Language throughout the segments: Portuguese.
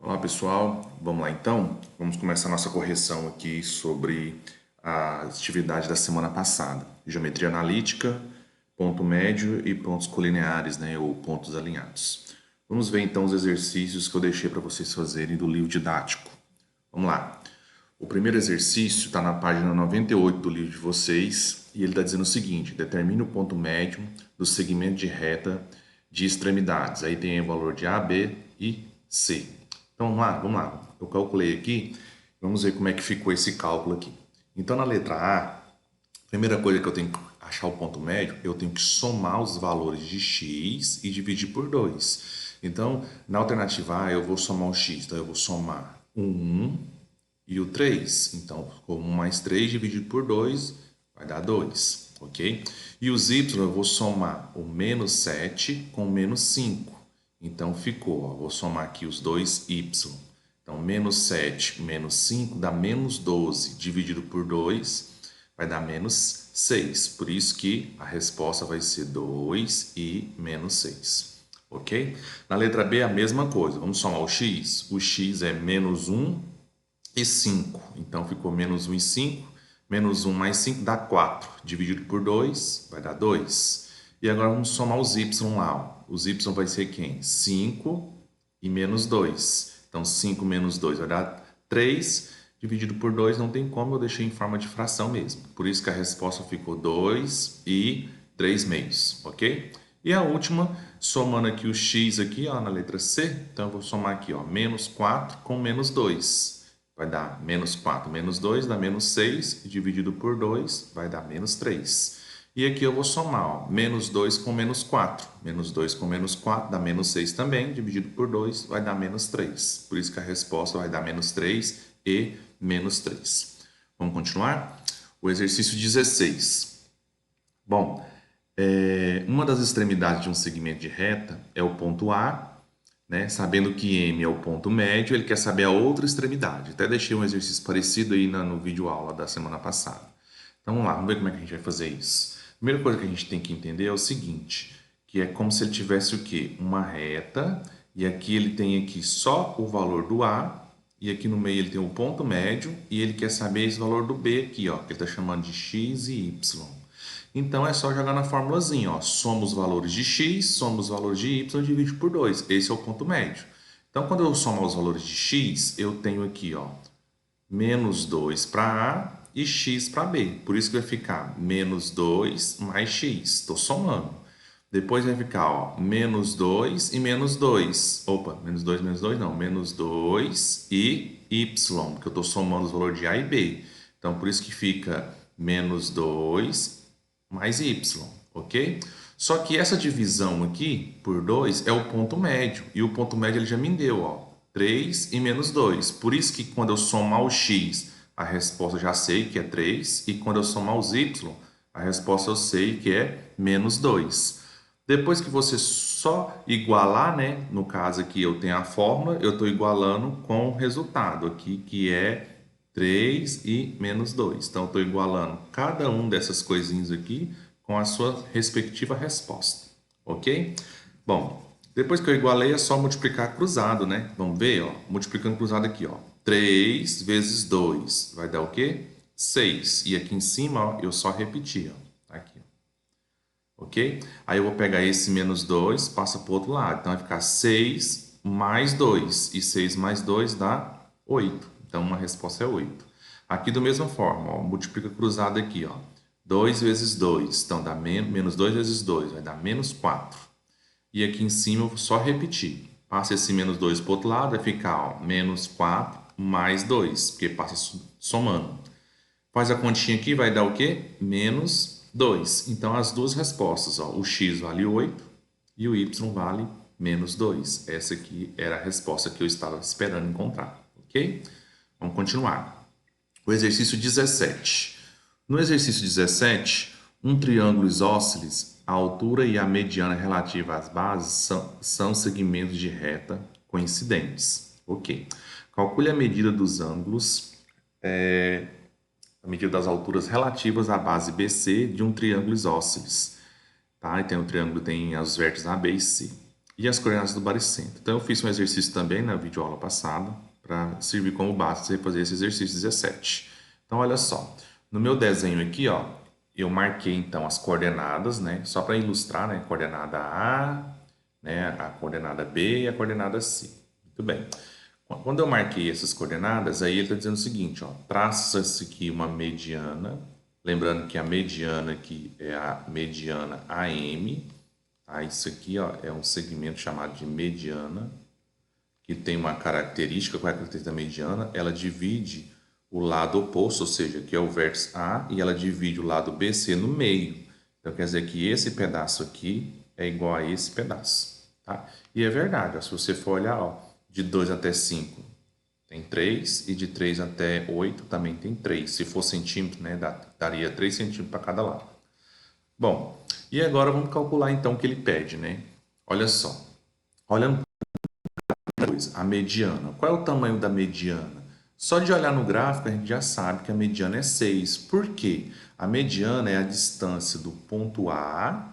Olá pessoal, vamos lá então? Vamos começar nossa correção aqui sobre a atividade da semana passada. Geometria analítica, ponto médio e pontos colineares, né, ou pontos alinhados. Vamos ver então os exercícios que eu deixei para vocês fazerem do livro didático. Vamos lá. O primeiro exercício está na página 98 do livro de vocês e ele está dizendo o seguinte: determine o ponto médio do segmento de reta de extremidades. Aí tem o valor de A, B e C. Então vamos lá. Eu calculei aqui, vamos ver como é que ficou esse cálculo aqui. Então na letra A, primeira coisa que eu tenho que achar o ponto médio, eu tenho que somar os valores de x e dividir por 2. Então, na alternativa A, eu vou somar o x, então eu vou somar o 1 e o 3. Então, ficou 1 mais 3 dividido por 2 vai dar 2, ok? E os y eu vou somar o menos 7 com o menos 5. Então, ficou, ó, vou somar aqui os dois y. Então, menos 7 menos 5 dá menos 12, dividido por 2 vai dar menos 6. Por isso que a resposta vai ser 2 e menos 6, ok? Na letra B, a mesma coisa. Vamos somar o x. O x é menos 1 e 5. Então, ficou menos 1 e 5. Menos 1 mais 5 dá 4. Dividido por 2 vai dar 2. E agora vamos somar os y lá. Ó. Os y vai ser quem? 5 e menos 2. Então, 5 menos 2 vai dar 3. Dividido por 2 não tem como, eu deixei em forma de fração mesmo. Por isso que a resposta ficou 2 e 3 meios, ok? E a última, somando aqui o x aqui, ó, na letra C. Então, eu vou somar aqui, ó, menos 4 com menos 2. Vai dar menos 4 menos 2 dá menos 6, e dividido por 2 vai dar menos 3. E aqui eu vou somar, ó, menos 2 com menos 4. Menos 2 com menos 4 dá menos 6 também, dividido por 2 vai dar menos 3. Por isso que a resposta vai dar menos 3 e menos 3. Vamos continuar? O exercício 16. Bom, uma das extremidades de um segmento de reta é o ponto A, né? Sabendo que M é o ponto médio, ele quer saber a outra extremidade. Até deixei um exercício parecido aí no vídeo aula da semana passada. Então vamos lá, vamos ver como é que a gente vai fazer isso. A primeira coisa que a gente tem que entender é o seguinte, que é como se ele tivesse o quê? Uma reta, e aqui ele tem aqui só o valor do A, e aqui no meio ele tem o ponto médio, e ele quer saber esse valor do B aqui, ó, que ele está chamando de x e y. Então é só jogar na formulazinha, ó. Soma os valores de x, soma os valores de y, divide por 2. Esse é o ponto médio. Então, quando eu somar os valores de x, eu tenho aqui, ó, menos 2 para A e x para B. Por isso que vai ficar menos 2 mais x. Estou somando. Depois vai ficar, ó, menos 2 e menos 2. Opa, menos 2 não. Menos 2 e y, porque eu estou somando os valores de A e B. Então, por isso que fica menos 2 mais y, ok? Só que essa divisão aqui por 2 é o ponto médio. E o ponto médio ele já me deu, ó, 3 e menos 2. Por isso que quando eu somar o x, a resposta eu já sei que é 3. E quando eu somar os y, a resposta eu sei que é menos 2. Depois que você só igualar, né? No caso aqui eu tenho a fórmula, eu estou igualando com o resultado aqui, que é 3 e menos 2. Então, eu estou igualando cada um dessas coisinhas aqui com a sua respectiva resposta, ok? Bom, depois que eu igualei, é só multiplicar cruzado, né? Vamos ver, ó, multiplicando cruzado aqui, ó. 3 vezes 2 vai dar o quê? 6. E aqui em cima, ó, eu só repeti, ó. Aqui, ó. Ok? Aí eu vou pegar esse menos 2, passa para o outro lado. Então, vai ficar 6 mais 2. E 6 mais 2 dá 8. Então, uma resposta é 8. Aqui, da mesma forma, ó, multiplica cruzado aqui, ó. 2 vezes 2, então dá menos 2 vezes 2, vai dar menos 4. E aqui em cima eu vou só repetir. Passa esse menos 2 para o outro lado, vai ficar, ó, menos 4 mais 2, porque passa somando. Faz a continha aqui, vai dar o quê? Menos 2. Então, as duas respostas, ó, o x vale 8 e o y vale menos 2. Essa aqui era a resposta que eu estava esperando encontrar, ok? Vamos continuar. O exercício 17. No exercício 17, um triângulo isósceles, a altura e a mediana relativa às bases são segmentos de reta coincidentes. Ok. Calcule a medida dos ângulos, a medida das alturas relativas à base BC de um triângulo isósceles. Tá? E tem o triângulo tem os vértices A, B e C. e as coordenadas do baricentro. Então, eu fiz um exercício também na videoaula passada, para servir como base para você fazer esse exercício 17. Então, olha só, no meu desenho aqui, ó, eu marquei então as coordenadas, né? Só para ilustrar, né? Coordenada A, né? A coordenada B e a coordenada C. Muito bem. Quando eu marquei essas coordenadas, aí ele está dizendo o seguinte, ó, traça-se aqui uma mediana, lembrando que a mediana aqui é a mediana AM, tá? Isso aqui, ó, é um segmento chamado de mediana, que tem uma característica, qual é a característica da mediana? Ela divide o lado oposto, ou seja, que é o vértice A, e ela divide o lado BC no meio. Então, quer dizer que esse pedaço aqui é igual a esse pedaço, tá? E é verdade, ó, se você for olhar, ó, de 2 até 5 tem 3, e de 3 até 8 também tem 3. Se for centímetro, né, daria 3 centímetros para cada lado. Bom, e agora vamos calcular então o que ele pede, né? Olha só, olhando a mediana. Qual é o tamanho da mediana? Só de olhar no gráfico a gente já sabe que a mediana é 6. Por quê? A mediana é a distância do ponto A,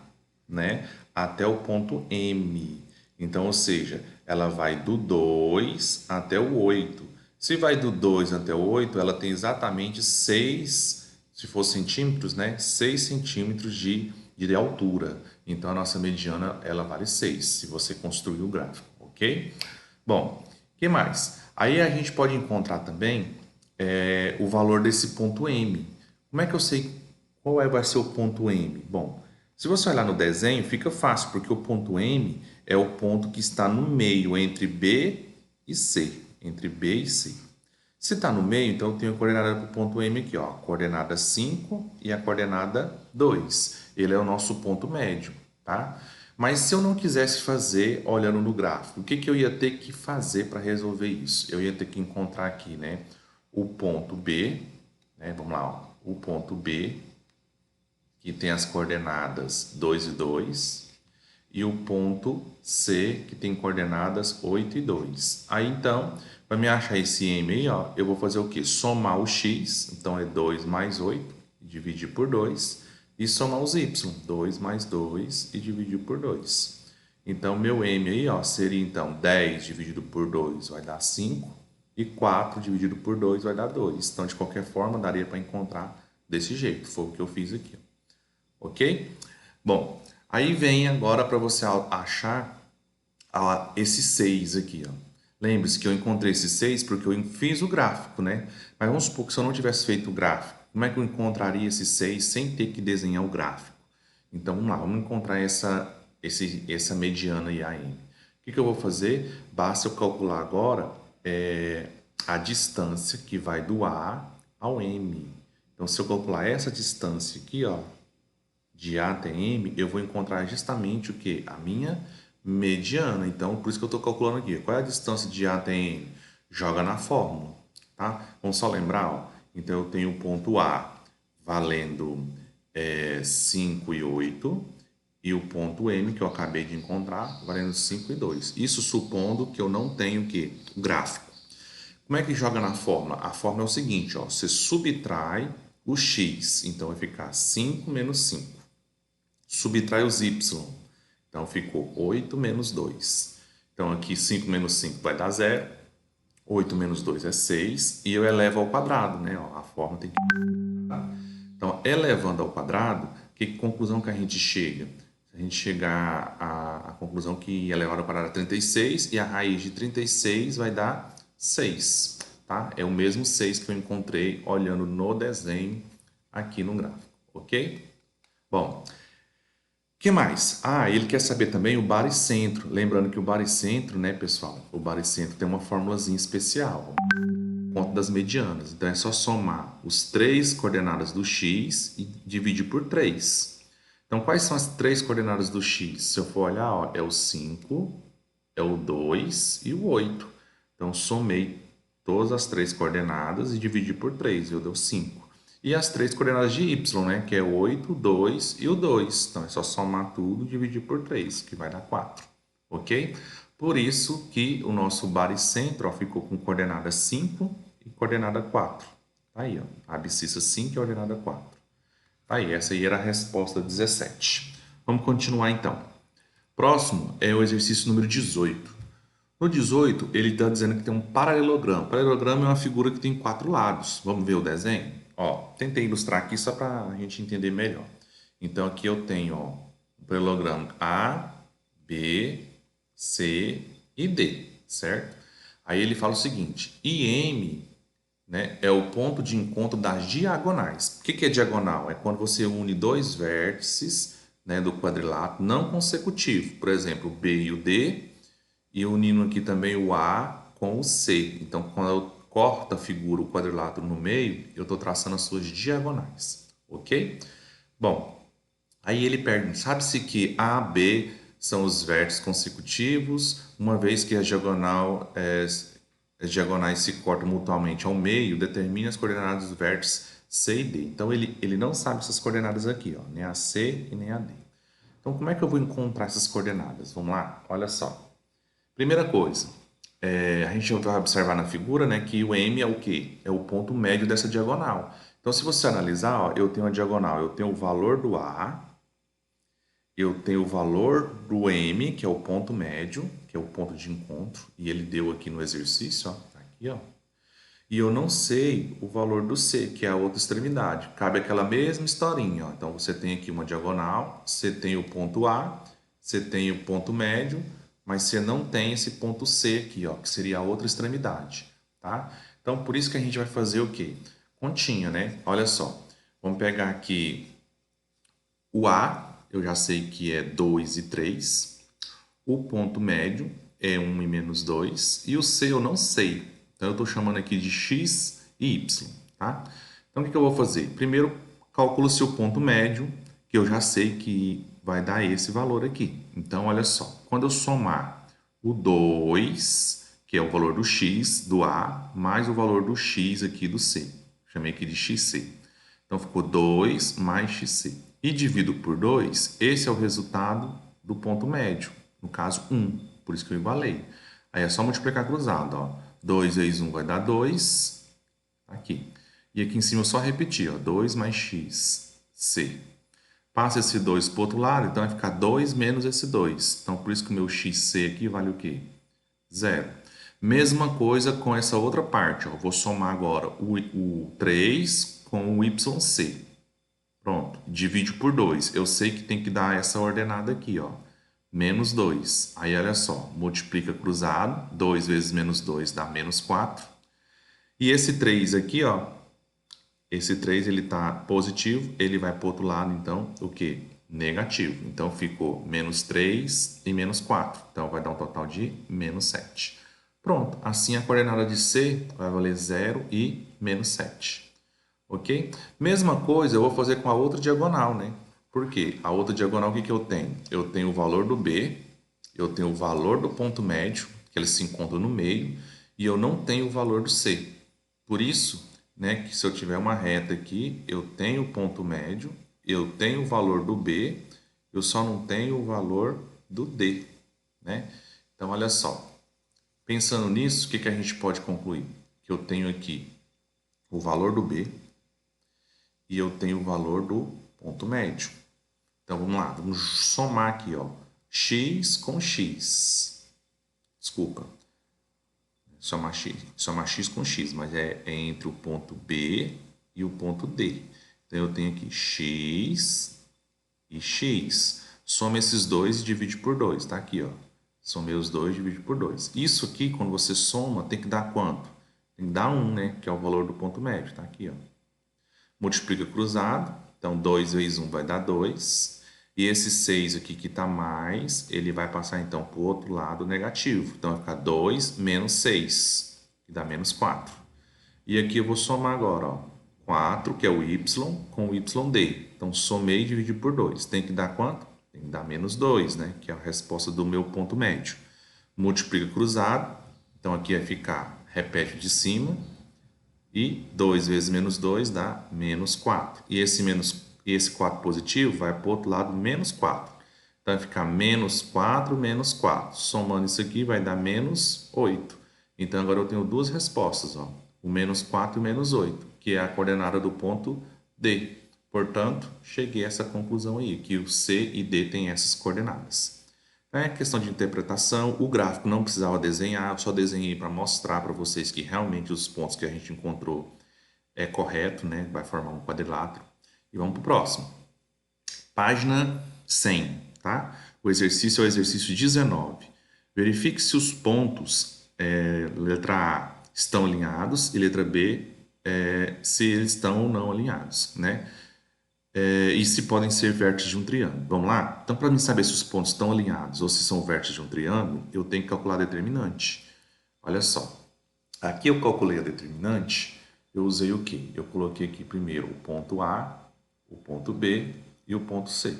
né, até o ponto M. Então, ou seja, ela vai do 2 até o 8. Se vai do 2 até o 8, ela tem exatamente 6, se for centímetros, né, 6 centímetros de altura. Então, a nossa mediana, ela vale 6, se você construir o gráfico, ok? Bom, o que mais? Aí a gente pode encontrar também o valor desse ponto M. Como é que eu sei vai ser o ponto M? Bom, se você olhar no desenho, fica fácil, porque o ponto M é o ponto que está no meio entre B e C. Entre B e C. Se está no meio, então eu tenho a coordenada para o ponto M aqui, ó, a coordenada 5 e a coordenada 2. Ele é o nosso ponto médio, tá? Mas se eu não quisesse fazer olhando no gráfico, o que que eu ia ter que fazer para resolver isso? Eu ia ter que encontrar aqui, né, o ponto B, né, vamos lá, ó, o ponto B, que tem as coordenadas 2 e 2, e o ponto C, que tem coordenadas 8 e 2. Aí, então, para me achar esse M aí, ó, eu vou fazer o quê? Somar o x, então é 2 mais 8, dividir por 2, e somar os y, 2 mais 2 e dividir por 2. Então, meu M aí, ó, seria então 10 dividido por 2 vai dar 5, e 4 dividido por 2 vai dar 2. Então, de qualquer forma, daria para encontrar desse jeito, foi o que eu fiz aqui, ok? Bom, aí vem agora para você achar esse 6 aqui, ó. Lembre-se que eu encontrei esse 6 porque eu fiz o gráfico, né? Mas vamos supor que se eu não tivesse feito o gráfico, como é que eu encontraria esse 6 sem ter que desenhar o gráfico? Então, vamos lá, vamos encontrar essa mediana e AM. O que eu vou fazer? Basta eu calcular agora a distância que vai do A ao M. Então, se eu calcular essa distância aqui, ó, de A até M, eu vou encontrar justamente o que? A minha mediana. Então, por isso que eu estou calculando aqui. Qual é a distância de A até M? Joga na fórmula, tá? Vamos só lembrar, ó. Então, eu tenho o ponto A valendo 5 e 8 e o ponto M que eu acabei de encontrar valendo 5 e 2. Isso supondo que eu não tenho o quê? O gráfico. Como é que joga na fórmula? A fórmula é o seguinte, ó. Você subtrai o x, então vai ficar 5 menos 5. Subtrai os y. Então, ficou 8 menos 2. Então, aqui 5 menos 5 vai dar 0. 8 menos 2 é 6. E eu elevo ao quadrado, né? Ó, a forma tem que... Então, elevando ao quadrado, que conclusão que a gente chega? A gente chegar à conclusão que elevado ao quadrado é 36 e a raiz de 36 vai dar 6. Tá? É o mesmo 6 que eu encontrei olhando no desenho aqui no gráfico. Ok? Bom, que mais? Ah, ele quer saber também o baricentro. Lembrando que o baricentro, né, pessoal? O baricentro tem uma formulazinha especial, conta das medianas. Então é só somar os três coordenadas do x e dividir por 3. Então, quais são as três coordenadas do x? Se eu for olhar, ó, é o 5, é o 2 e o 8. Então, somei todas as três coordenadas e dividi por 3, eu deu 5. E as três coordenadas de y, né, que é 8, 2 e o 2. Então, é só somar tudo e dividir por 3, que vai dar 4. Ok? Por isso que o nosso baricentro, ó, ficou com coordenada 5 e coordenada 4. Tá aí, ó, a abscissa 5 e a coordenada 4. Tá aí, essa aí era a resposta 17. Vamos continuar então. Próximo é o exercício número 18. No 18, ele está dizendo que tem um paralelogramo. Paralelogramo é uma figura que tem 4 lados. Vamos ver o desenho? Ó, tentei ilustrar aqui só para a gente entender melhor. Então, aqui eu tenho ó, o paralelogramo A, B, C e D, certo? Aí ele fala o seguinte, IM, né, é o ponto de encontro das diagonais. O que é diagonal? É quando você une dois vértices, né, do quadrilátero não consecutivo. Por exemplo, o B e o D, e unindo aqui também o A com o C. Então, quando eu corto a figura, o quadrilátero no meio, eu estou traçando as suas diagonais, ok? Bom, aí ele pergunta, sabe-se que A, B são os vértices consecutivos, uma vez que as diagonais se cortam mutuamente ao meio, determine as coordenadas dos vértices C e D. Então, ele não sabe essas coordenadas aqui, ó, nem a C e nem a D. Então, como é que eu vou encontrar essas coordenadas? Vamos lá? Olha só. Primeira coisa, a gente vai observar na figura, né, que o M é o quê? É o ponto médio dessa diagonal. Então, se você analisar, ó, eu tenho a diagonal, eu tenho o valor do A, eu tenho o valor do M, que é o ponto médio, que é o ponto de encontro, e ele deu aqui no exercício, ó, tá aqui, ó. E eu não sei o valor do C, que é a outra extremidade. Cabe aquela mesma historinha, ó. Então, você tem aqui uma diagonal, você tem o ponto A, você tem o ponto médio, mas você não tem esse ponto C aqui, ó, que seria a outra extremidade, tá? Então, por isso que a gente vai fazer o quê? Continha, né? Olha só. Vamos pegar aqui o A, eu já sei que é 2 e 3. O ponto médio é 1 e menos 2. E o C eu não sei. Então, eu estou chamando aqui de x e y, tá? Então, o que eu vou fazer? Primeiro, calculo-se o ponto médio, que eu já sei que vai dar esse valor aqui. Então, olha só. Quando eu somar o 2, que é o valor do x do A, mais o valor do x aqui do C. Chamei aqui de xc. Então, ficou 2 mais xc. E divido por 2, esse é o resultado do ponto médio. No caso, 1. Por isso que eu igualei. Aí é só multiplicar cruzado. Ó. 2 vezes 1 vai dar 2. Aqui. E aqui em cima eu só repetir. Ó. 2 mais x, c. Passa esse 2 para o outro lado, então vai ficar 2 menos esse 2. Então, por isso que o meu xc aqui vale o quê? 0. Mesma coisa com essa outra parte. Ó. Vou somar agora o 3 com o yc. Pronto. Divide por 2. Eu sei que tem que dar essa ordenada aqui, ó. Menos 2. Aí, olha só. Multiplica cruzado. 2 vezes menos 2 dá menos 4. E esse 3 aqui, ó. Esse 3 ele está positivo. Ele vai para o outro lado, então, o quê? Negativo. Então, ficou menos 3 e menos 4. Então, vai dar um total de menos 7. Pronto. Assim, a coordenada de C vai valer 0 e menos 7. Ok? Mesma coisa eu vou fazer com a outra diagonal, né? Por quê? A outra diagonal, o que que eu tenho? Eu tenho o valor do B, eu tenho o valor do ponto médio, que eles se encontram no meio, e eu não tenho o valor do C. Por isso, né, que se eu tiver uma reta aqui, eu tenho o ponto médio, eu tenho o valor do B, eu só não tenho o valor do D, né? Então, olha só. Pensando nisso, o que que a gente pode concluir? Que eu tenho aqui o valor do B, e eu tenho o valor do ponto médio. Então, vamos lá, vamos somar aqui, ó, x com x. Desculpa, somar x com x, mas é entre o ponto B e o ponto D. Então, eu tenho aqui x e x. Soma esses dois e divide por 2, tá aqui, ó. Somei os dois e divide por 2. Isso aqui, quando você soma, tem que dar quanto? Tem que dar 1, né? Que é o valor do ponto médio, tá aqui, ó. Multiplica cruzado, então 2 vezes 1 vai dar 2. E esse 6 aqui que está mais, ele vai passar então para o outro lado negativo. Então vai ficar 2 menos 6, que dá menos 4. E aqui eu vou somar agora, ó, 4, que é o y, com o yd. Então somei e dividi por 2. Tem que dar quanto? Tem que dar menos 2, né? Que é a resposta do meu ponto médio. Multiplica cruzado, então aqui vai ficar, repete de cima, e 2 vezes menos 2 dá menos 4. E esse 4 positivo vai para o outro lado, menos 4. Então, vai ficar menos 4, menos 4. Somando isso aqui, vai dar menos 8. Então, agora eu tenho duas respostas, ó. O menos 4 e o menos 8, que é a coordenada do ponto D. Portanto, cheguei a essa conclusão aí, que o C e D têm essas coordenadas. É questão de interpretação. O gráfico não precisava desenhar, eu só desenhei para mostrar para vocês que realmente os pontos que a gente encontrou é correto, né? Vai formar um quadrilátero. E vamos para o próximo. Página 100, tá? O exercício é o exercício 19. Verifique se os pontos, letra A, estão alinhados e letra B, se eles estão ou não alinhados, né? E se podem ser vértices de um triângulo. Vamos lá? Então, para mim saber se os pontos estão alinhados ou se são vértices de um triângulo, eu tenho que calcular a determinante. Olha só. Aqui eu calculei a determinante, eu usei o quê? Eu coloquei aqui primeiro o ponto A, o ponto B e o ponto C.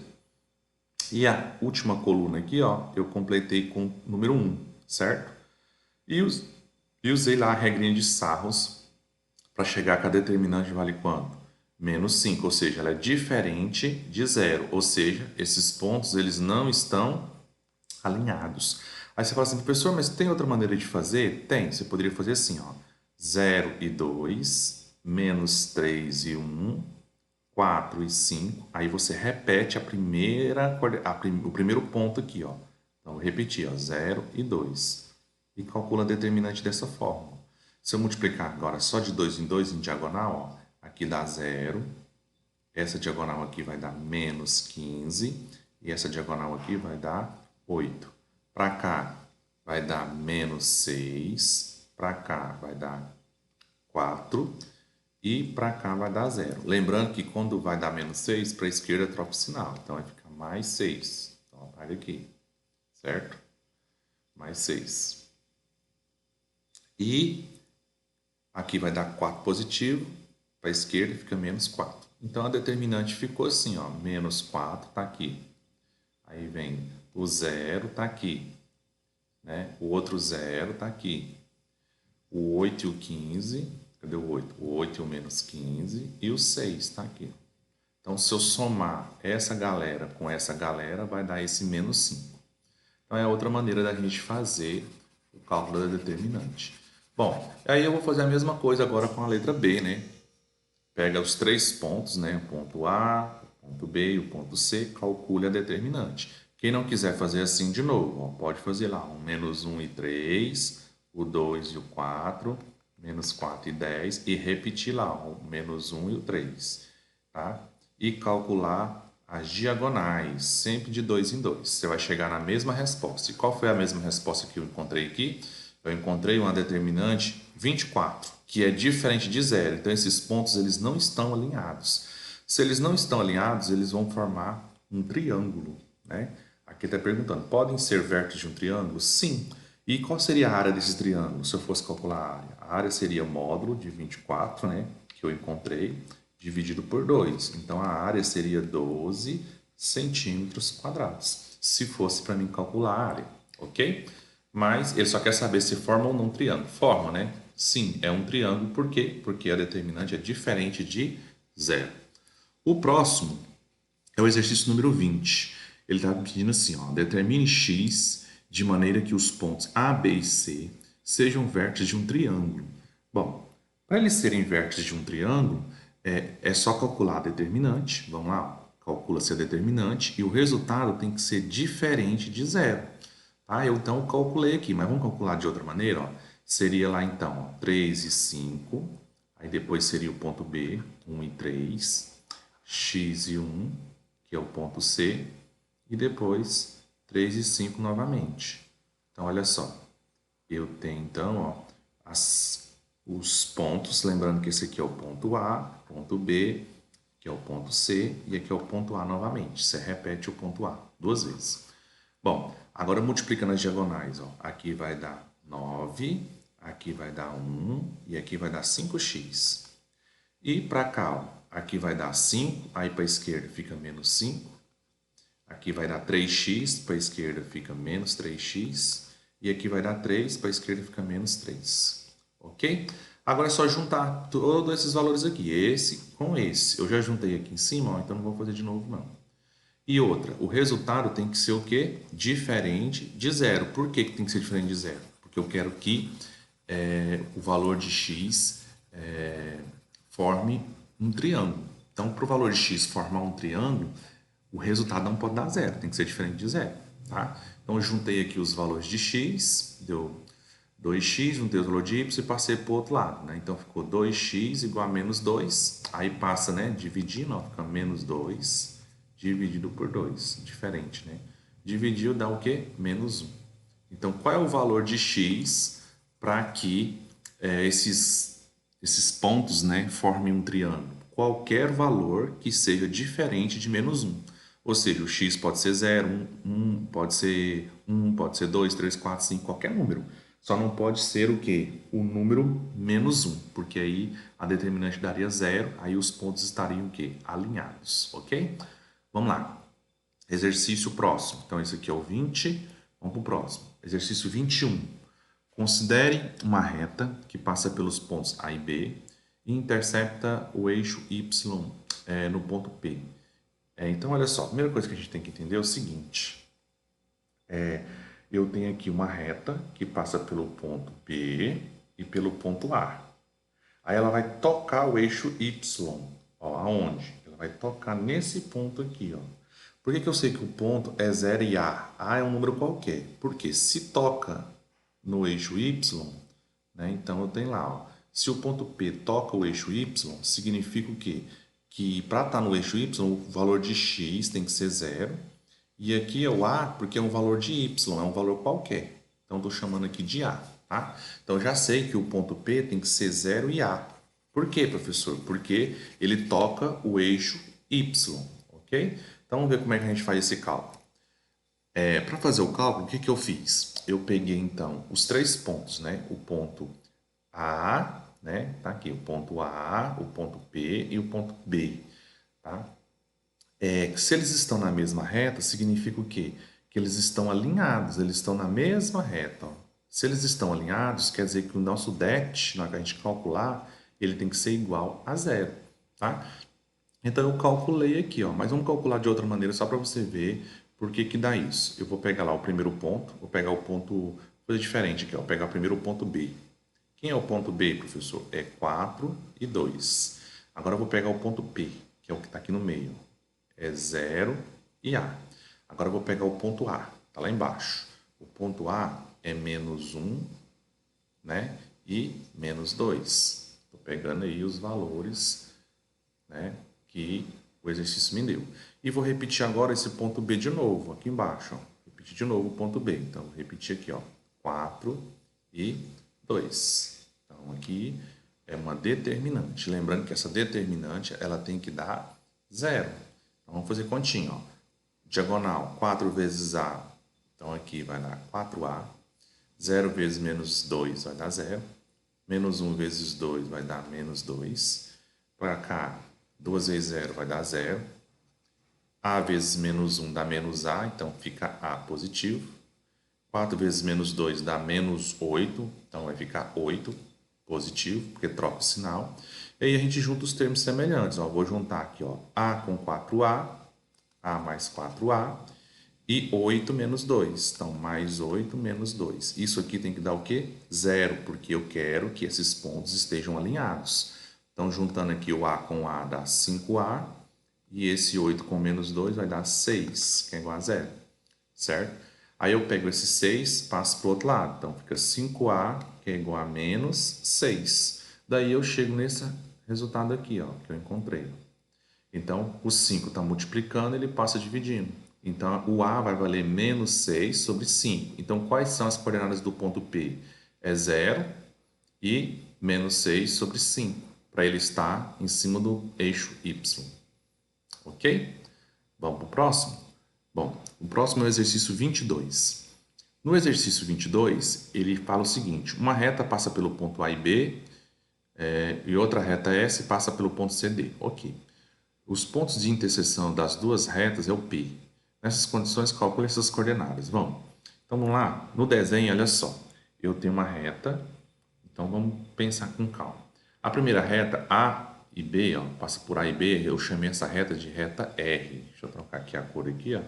E a última coluna aqui, ó, eu completei com o número 1, certo? E usei lá a regrinha de Sarros para chegar que a determinante vale quanto? Menos 5, ou seja, ela é diferente de zero, ou seja, esses pontos eles não estão alinhados. Aí você fala assim, professor, mas tem outra maneira de fazer? Tem, você poderia fazer assim, ó, 0 e 2, menos 3 e 1, 4 e 5, aí você repete o primeiro ponto aqui, ó. Então, vou repetir, ó, 0 e 2. E calcula a determinante dessa forma. Se eu multiplicar agora só de 2 em 2 em diagonal, ó, aqui dá 0, essa diagonal aqui vai dar menos 15, e essa diagonal aqui vai dar 8. Para cá vai dar menos 6, para cá vai dar 4, e para cá vai dar 0. Lembrando que quando vai dar menos 6, para a esquerda troca o sinal. Então vai ficar mais 6. Então apaga aqui, certo? Mais 6. E aqui vai dar 4 positivo, para a esquerda fica menos 4. Então a determinante ficou assim, ó, menos 4 está aqui. Aí vem o 0 está aqui, né? O outro 0 está aqui. O 8 e o 15, cadê o 8? O 8 e o menos 15 e o 6 está aqui. Então, se eu somar essa galera com essa galera, vai dar esse menos 5. Então, é outra maneira da gente fazer o cálculo da determinante. Bom, aí eu vou fazer a mesma coisa agora com a letra B, né? Pega os três pontos, né? O ponto A, o ponto B e o ponto C, calcule a determinante. Quem não quiser fazer assim de novo, ó, pode fazer lá um menos 1 e 3, o 2 e o 4, menos 4 e 10 e repetir lá o menos 1 e o 3, tá? E calcular as diagonais, sempre de 2 em 2. Você vai chegar na mesma resposta. E qual foi a mesma resposta que eu encontrei aqui? Eu encontrei uma determinante 24, que é diferente de zero. Então, esses pontos eles não estão alinhados. Se eles não estão alinhados, eles vão formar um triângulo, né? Aqui está perguntando, podem ser vértices de um triângulo? Sim. E qual seria a área desse triângulo, se eu fosse calcular a área? A área seria módulo de 24, né, que eu encontrei, dividido por 2. Então, a área seria 12 centímetros quadrados, se fosse para mim calcular a área, ok? Mas ele só quer saber se forma ou não um triângulo. Forma, né? Sim, é um triângulo. Por quê? Porque a determinante é diferente de zero. O próximo é o exercício número 20. Ele está pedindo assim, ó, determine x de maneira que os pontos A, B e C sejam vértices de um triângulo. Bom, para eles serem vértices de um triângulo, é só calcular a determinante. Vamos lá, calcula-se a determinante e o resultado tem que ser diferente de zero. Tá? Eu então calculei aqui, mas vamos calcular de outra maneira. Ó. Seria lá então ó, 3 e 5, aí depois seria o ponto B, 1 e 3, x e 1, que é o ponto C, e depois 3 e 5 novamente. Então, olha só, eu tenho então ó, os pontos, lembrando que esse aqui é o ponto A, ponto B, que é o ponto C, e aqui é o ponto A novamente. Você repete o ponto A duas vezes. Bom, agora multiplicando as diagonais, ó, aqui vai dar 9, aqui vai dar 1 e aqui vai dar 5x. E para cá, ó, aqui vai dar 5, aí para a esquerda fica menos 5. Aqui vai dar 3x, para a esquerda fica menos 3x. E aqui vai dar 3, para a esquerda fica menos 3. Ok? Agora é só juntar todos esses valores aqui, esse com esse. Eu já juntei aqui em cima, ó, então não vou fazer de novo não. E outra, o resultado tem que ser o quê? Diferente de zero. Por que tem que ser diferente de zero? Porque eu quero que o valor de x forme um triângulo. Então, para o valor de x formar um triângulo, o resultado não pode dar zero, tem que ser diferente de zero. tá? Então, eu juntei aqui os valores de x, deu 2x, juntei os valores de y e passei para o outro lado, né? Então, ficou 2x igual a menos 2. Aí passa, né? Dividindo, ó, fica menos 2 dividido por 2. Diferente, né? Dividiu dá o quê? Menos 1. Então, qual é o valor de x para que esses pontos, né, formem um triângulo? Qualquer valor que seja diferente de menos 1. Ou seja, o x pode ser 0, 1, pode ser 1, pode ser 2, 3, 4, 5, qualquer número. Só não pode ser o quê? O número menos 1, porque aí a determinante daria 0, aí os pontos estariam o quê? Alinhados, ok? Vamos lá. Exercício próximo. Então, esse aqui é o 20. Vamos para o próximo. Exercício 21. Considere uma reta que passa pelos pontos A e B e intercepta o eixo Y no ponto P. Então, olha só. A primeira coisa que a gente tem que entender é o seguinte. Eu tenho aqui uma reta que passa pelo ponto P e pelo ponto A. Aí ela vai tocar o eixo Y. Ó, aonde? Ela vai tocar nesse ponto aqui, ó. Por que eu sei que o ponto é 0 e A? A é um número qualquer. Porque se toca no eixo Y, né, então eu tenho lá, ó, se o ponto P toca o eixo Y, significa o quê? Que para estar no eixo Y, o valor de x tem que ser 0. E aqui é o A porque é um valor de Y, é um valor qualquer. Então, estou chamando aqui de A. Tá? Então, já sei que o ponto P tem que ser 0 e A. Por quê, professor? Porque ele toca o eixo Y. Ok? Então, vamos ver como é que a gente faz esse cálculo. Para fazer o cálculo, o que, que eu fiz? Eu peguei, então, os três pontos, né? O ponto A, né? Tá aqui, o ponto A, o ponto P e o ponto B. Tá? Se eles estão na mesma reta, significa o quê? Que eles estão alinhados, eles estão na mesma reta. Ó. Se eles estão alinhados, quer dizer que o nosso det, na hora que a gente calcular, ele tem que ser igual a 0. Tá? Então eu calculei aqui, ó, mas vamos calcular de outra maneira só para você ver por que que dá isso. Eu vou pegar lá o primeiro ponto, vou pegar o ponto, coisa diferente aqui, ó, vou pegar primeiro o ponto B. Quem é o ponto B, professor? É 4 e 2. Agora eu vou pegar o ponto P, que é o que está aqui no meio. É 0 e A. Agora eu vou pegar o ponto A, está lá embaixo. O ponto A é menos 1, né? E menos 2. Estou pegando aí os valores, né, que o exercício me deu. E vou repetir agora esse ponto B de novo, aqui embaixo. Ó. Repetir de novo o ponto B. Então, vou repetir aqui, ó, 4 e 2. Então, aqui é uma determinante. Lembrando que essa determinante ela tem que dar 0. Então, vamos fazer continha. Ó. Diagonal, 4 vezes A. Então, aqui vai dar 4A. 0 vezes menos 2 vai dar 0. Menos 1 vezes 2 vai dar menos 2. Para cá, 2 vezes 0 vai dar 0. A vezes menos 1 dá menos A, então fica A positivo. 4 vezes menos 2 dá menos 8, então vai ficar 8 positivo, porque troca o sinal. E aí a gente junta os termos semelhantes. Ó. Vou juntar aqui, ó, A com 4A, A mais 4A, e 8 menos 2. Então, mais 8 menos 2. Isso aqui tem que dar o quê? 0, porque eu quero que esses pontos estejam alinhados. Então, juntando aqui o A com A dá 5A, e esse 8 com menos 2 vai dar 6, que é igual a 0, certo? Aí eu pego esse 6, passo para o outro lado. Então, fica 5A, que é igual a menos 6. Daí eu chego nesse resultado aqui, ó, que eu encontrei. Então, o 5 está multiplicando, ele passa dividindo. Então, o A vai valer menos 6 sobre 5. Então, quais são as coordenadas do ponto P? É 0 e menos 6 sobre 5, para ele estar em cima do eixo Y. Ok? Vamos para o próximo? Bom, o próximo é o exercício 22. No exercício 22, ele fala o seguinte, uma reta passa pelo ponto A e B, e outra reta S passa pelo ponto CD. Ok. Os pontos de interseção das duas retas é o P. Nessas condições, calcule essas coordenadas. Vamos. Então, vamos lá. No desenho, olha só. Eu tenho uma reta. Então, vamos pensar com calma. A primeira reta, A e B, ó, passa por A e B. Eu chamei essa reta de reta R. Deixa eu trocar aqui a cor aqui, ó.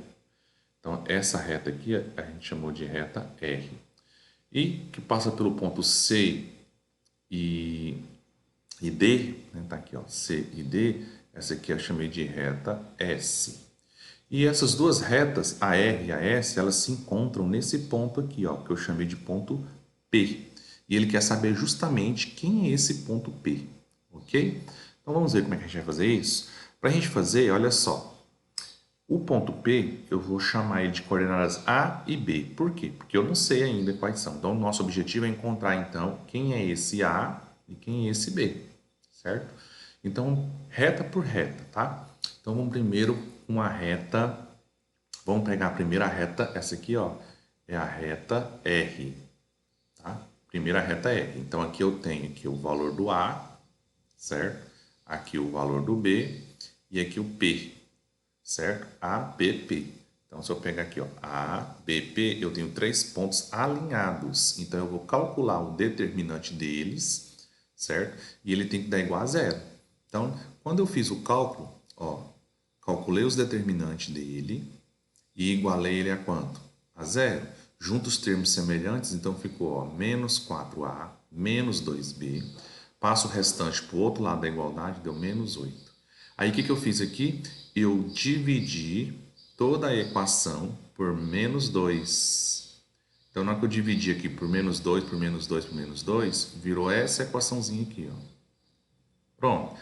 Então, essa reta aqui a gente chamou de reta R. E que passa pelo ponto C e D, né? Tá aqui, ó, C e D. Essa aqui eu chamei de reta S. E essas duas retas, a R e a S, elas se encontram nesse ponto aqui, ó, que eu chamei de ponto P. E ele quer saber justamente quem é esse ponto P, ok? Então vamos ver como é que a gente vai fazer isso. Para a gente fazer, olha só, o ponto P eu vou chamar ele de coordenadas A e B. Por quê? Porque eu não sei ainda quais são. Então, o nosso objetivo é encontrar, então, quem é esse A e quem é esse B, certo? Então, reta por reta, tá? Então, vamos primeiro com a reta. Vamos pegar a primeira reta, essa aqui, ó, é a reta R, tá? Primeira reta R. Então, aqui eu tenho aqui o valor do A, certo? Aqui o valor do B e aqui o P, certo? ABP. Então, se eu pegar aqui, ó, ABP, eu tenho 3 pontos alinhados. Então, eu vou calcular o determinante deles, certo? E ele tem que dar igual a zero. Então, quando eu fiz o cálculo, ó, calculei os determinantes dele e igualei ele a quanto? A zero. Junto os termos semelhantes, então ficou, ó, menos 4A, menos 2B. Passo o restante para o outro lado da igualdade, deu menos 8. Aí, o que eu fiz aqui? Eu dividi toda a equação por menos 2. Então, na hora que eu dividi aqui por menos 2, por menos 2, por menos 2, virou essa equaçãozinha aqui, ó. Pronto.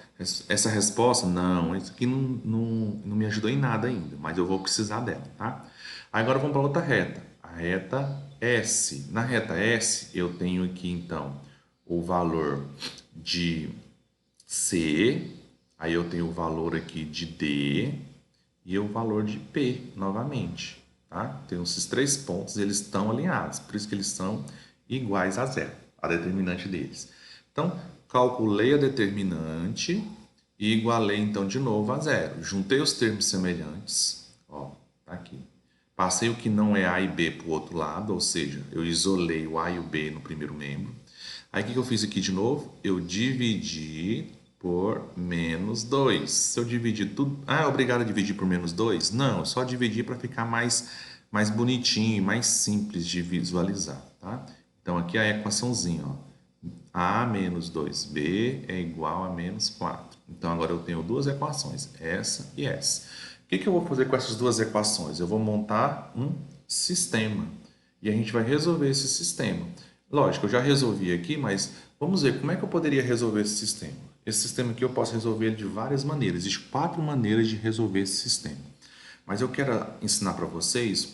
Essa resposta, não, isso aqui não me ajudou em nada ainda, mas eu vou precisar dela, tá? Agora vamos para outra reta, a reta S. Na reta S, eu tenho aqui, então, o valor de C, aí eu tenho o valor aqui de D e o valor de P novamente, tá? Tem esses 3 pontos, eles estão alinhados, por isso que eles são iguais a zero, a determinante deles. Então, calculei a determinante e igualei então de novo a zero. Juntei os termos semelhantes, ó, tá aqui. Passei o que não é A e B para o outro lado, ou seja, eu isolei o A e o B no primeiro membro. Aí o que eu fiz aqui de novo? Eu dividi por menos 2. Se eu dividir tudo... Ah, é obrigado a dividir por menos 2? Não, eu só dividi para ficar mais bonitinho e mais simples de visualizar, tá? Então, aqui é a equaçãozinha, ó. A menos 2B é igual a menos 4. Então, agora eu tenho duas equações, essa e essa. O que eu vou fazer com essas duas equações? Eu vou montar um sistema e a gente vai resolver esse sistema. Lógico, eu já resolvi aqui, mas vamos ver como é que eu poderia resolver esse sistema. Esse sistema aqui eu posso resolver ele de várias maneiras. Existem 4 maneiras de resolver esse sistema. Mas eu quero ensinar para vocês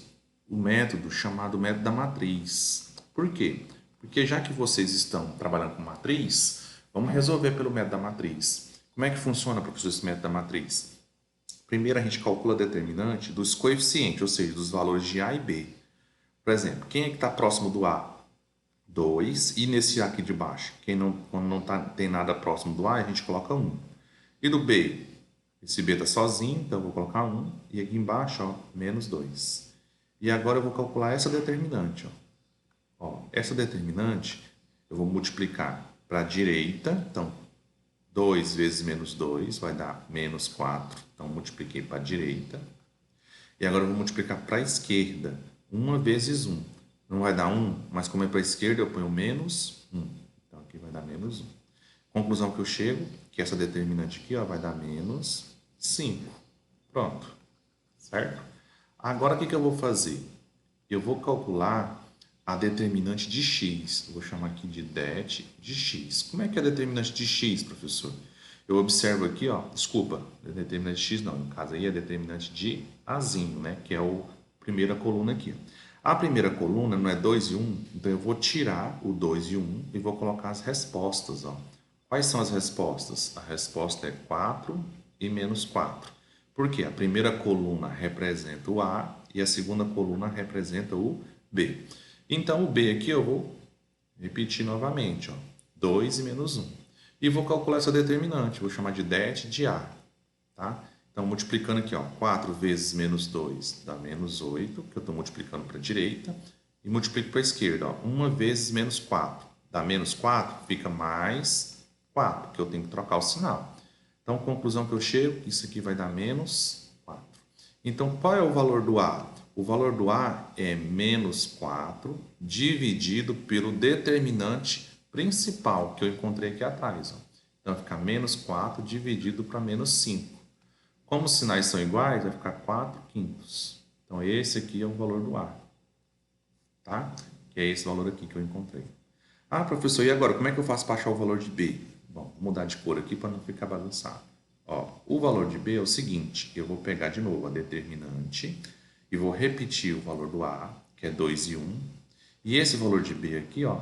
o método chamado método da matriz. Por quê? Porque já que vocês estão trabalhando com matriz, vamos resolver pelo método da matriz. Como é que funciona, professor, esse método da matriz? Primeiro a gente calcula a determinante dos coeficientes, ou seja, dos valores de A e B. Por exemplo, quem é que está próximo do A? 2. E nesse A aqui de baixo? Quando não tem nada próximo do A, a gente coloca 1. E do B? Esse B está sozinho, então eu vou colocar 1. E aqui embaixo, ó, menos 2. E agora eu vou calcular essa determinante. Ó, essa determinante eu vou multiplicar para a direita. Então, 2 vezes menos 2 vai dar menos 4. Então, multipliquei para a direita. E agora eu vou multiplicar para a esquerda. 1 vezes 1. Não vai dar 1, mas como é para a esquerda, eu ponho menos 1. Então, aqui vai dar menos 1. Conclusão que eu chego, que essa determinante aqui, ó, vai dar menos 5. Pronto. Certo? Agora, o que eu vou fazer? Eu vou calcular a determinante de x. Eu vou chamar aqui de det de x. Como é que é a determinante de x, professor? Eu observo aqui, ó, desculpa, determinante de x não, no caso aí é determinante de Azinho, né, que é a primeira coluna aqui. A primeira coluna não é 2 e 1, então eu vou tirar o 2 e 1 e vou colocar as respostas, ó. Quais são as respostas? A resposta é 4 e menos 4. Por quê? A primeira coluna representa o A e a segunda coluna representa o B. Então, o B aqui eu vou repetir novamente, ó, 2 e menos 1. E vou calcular essa determinante, vou chamar de det de A, tá? Então, multiplicando aqui, ó, 4 vezes menos 2 dá menos 8, que eu estou multiplicando para a direita, e multiplico para a esquerda, ó, 1 vezes menos 4 dá menos 4, fica mais 4, que eu tenho que trocar o sinal. Então, conclusão que eu chego, isso aqui vai dar menos 4. Então, qual é o valor do A? O valor do A é menos 4 dividido pelo determinante principal que eu encontrei aqui atrás. Ó. Então, fica menos 4 dividido para menos 5. Como os sinais são iguais, vai ficar 4 quintos. Então, esse aqui é o valor do A, tá? Que é esse valor aqui que eu encontrei. Ah, professor, e agora? Como é que eu faço para achar o valor de B? Bom, vou mudar de cor aqui para não ficar bagunçado. Ó, o valor de B é o seguinte, eu vou pegar de novo a determinante e vou repetir o valor do A, que é 2 e 1. E esse valor de B aqui, ó,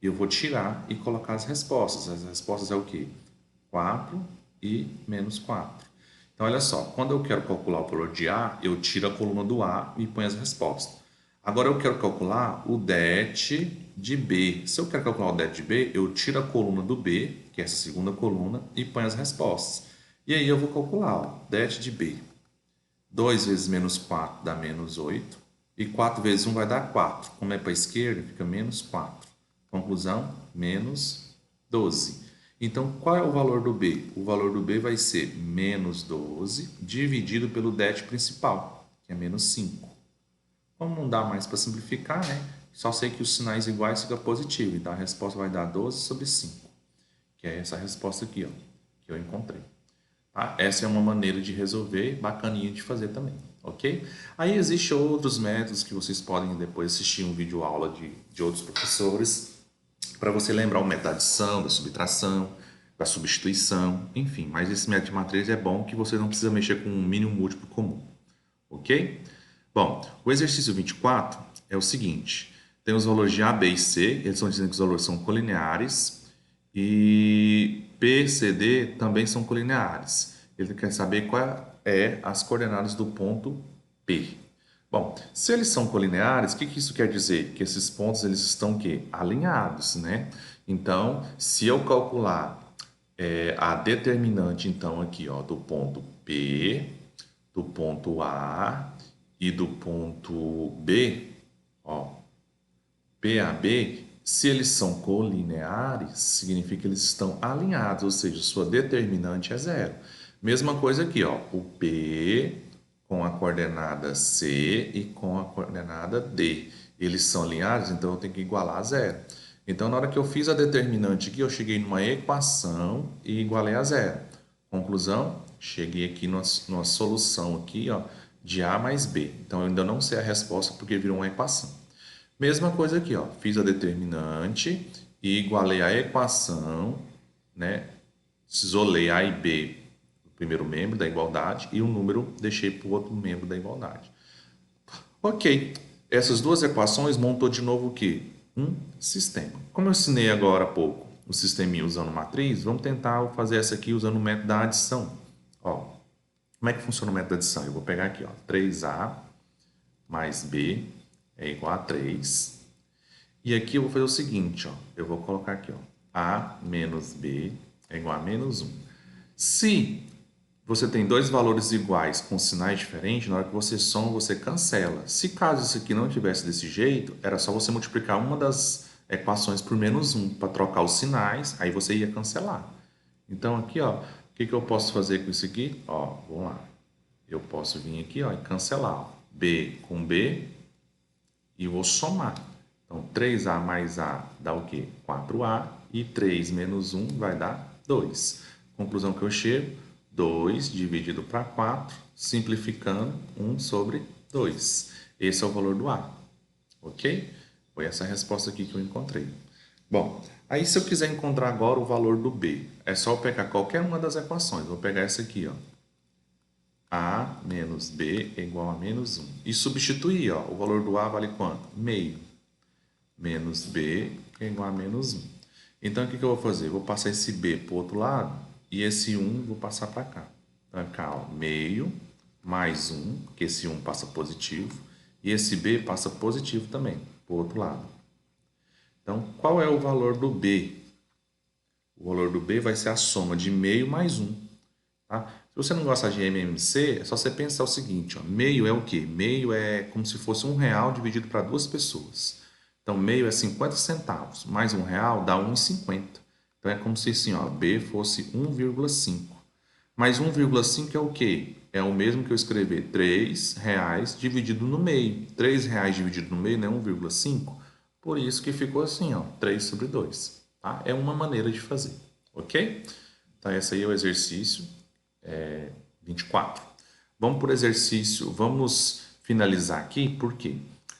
eu vou tirar e colocar as respostas. As respostas é o quê? 4 e menos 4. Então, olha só, quando eu quero calcular o valor de A, eu tiro a coluna do A e ponho as respostas. Agora eu quero calcular o det de B. Se eu quero calcular o det de B, eu tiro a coluna do B, que é essa segunda coluna, e ponho as respostas. E aí eu vou calcular, ó, det de B. 2 vezes menos 4 dá menos 8. E 4 vezes 1 vai dar 4. Como é para a esquerda, fica menos 4. Conclusão, menos 12. Então, qual é o valor do B? O valor do B vai ser menos 12 dividido pelo det principal, que é menos 5. Como não dá mais para simplificar, né? Só sei que os sinais iguais ficam positivos. Então, a resposta vai dar 12 sobre 5, que é essa resposta aqui, ó, que eu encontrei. Tá? Essa é uma maneira de resolver, bacaninha de fazer também, ok? Aí existem outros métodos que vocês podem depois assistir um vídeo aula de outros professores para você lembrar o método da adição, da subtração, da substituição, enfim. Mas esse método de matriz é bom que você não precisa mexer com um mínimo múltiplo comum, ok? Bom, o exercício 24 é o seguinte, tem os valores de A, B e C, eles estão dizendo que os valores são colineares, e P, C, D também são colineares. Ele quer saber qual é as coordenadas do ponto P. Bom, se eles são colineares, o que isso quer dizer? Que esses pontos eles estão quê? Alinhados, né? Então, se eu calcular a determinante, então, aqui, ó, do ponto P, do ponto A e do ponto B, ó, PAB, se eles são colineares, significa que eles estão alinhados, ou seja, sua determinante é zero. Mesma coisa aqui, ó, o P com a coordenada C e com a coordenada D. Eles são alinhados, então eu tenho que igualar a zero. Então, na hora que eu fiz a determinante aqui, eu cheguei numa equação e igualei a zero. Conclusão, cheguei aqui numa solução aqui, ó, de A mais B. Então, eu ainda não sei a resposta porque virou uma equação. Mesma coisa aqui, ó, fiz a determinante e igualei a equação, né? Isolei A e B, o primeiro membro da igualdade, e o número deixei para o outro membro da igualdade. Ok, essas duas equações montou de novo o quê? Um sistema. Como eu ensinei agora há pouco o sisteminha usando matriz, vamos tentar fazer essa aqui usando o método da adição. Ó, como é que funciona o método da adição? Eu vou pegar aqui, ó, 3A mais B é igual a 3. E aqui eu vou fazer o seguinte, ó, eu vou colocar aqui, ó, A menos B é igual a menos 1. Se você tem dois valores iguais com sinais diferentes, na hora que você soma, você cancela. Se caso isso aqui não tivesse desse jeito, era só você multiplicar uma das equações por menos 1 para trocar os sinais, aí você ia cancelar. Então aqui, ó, o que eu posso fazer com isso aqui? Ó, vamos lá. Eu posso vir aqui, ó, e cancelar, ó, B com B e vou somar. Então, 3A mais A dá o quê? 4A e 3 menos 1 vai dar 2. Conclusão que eu chego, 2 dividido para 4, simplificando 1 sobre 2. Esse é o valor do A, ok? Foi essa a resposta aqui que eu encontrei. Bom, aí se eu quiser encontrar agora o valor do B, é só eu pegar qualquer uma das equações. Vou pegar essa aqui, ó. A menos B é igual a menos 1. E substituir, ó, o valor do A vale quanto? Meio. Menos B é igual a menos 1. Então, o que eu vou fazer? Vou passar esse B para o outro lado e esse 1 vou passar para cá. Então, vai ficar, ó, meio mais 1, que esse 1 passa positivo, e esse B passa positivo também, para o outro lado. Então, qual é o valor do B? O valor do B vai ser a soma de meio mais 1. Tá? Se você não gosta de MMC, é só você pensar o seguinte, ó, meio é o quê? Meio é como se fosse R$1 dividido para duas pessoas. Então, meio é 50 centavos, mais R$1 dá 1,50. Então, é como se assim, ó, B fosse 1,5. Mas 1,5 é o quê? É o mesmo que eu escrever R$3 dividido no meio. R$3 dividido no meio não é 1,5? Por isso que ficou assim, ó, 3 sobre 2. Tá? É uma maneira de fazer, ok? Então, esse aí é o exercício 24. Vamos por exercício, vamos finalizar aqui, porque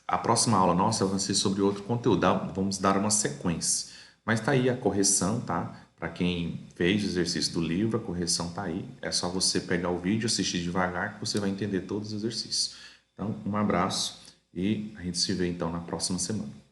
a próxima aula nossa vai ser sobre outro conteúdo, vamos dar uma sequência. Mas tá aí a correção, tá? Para quem fez o exercício do livro, a correção tá aí. É só você pegar o vídeo, assistir devagar, que você vai entender todos os exercícios. Então, um abraço e a gente se vê então na próxima semana.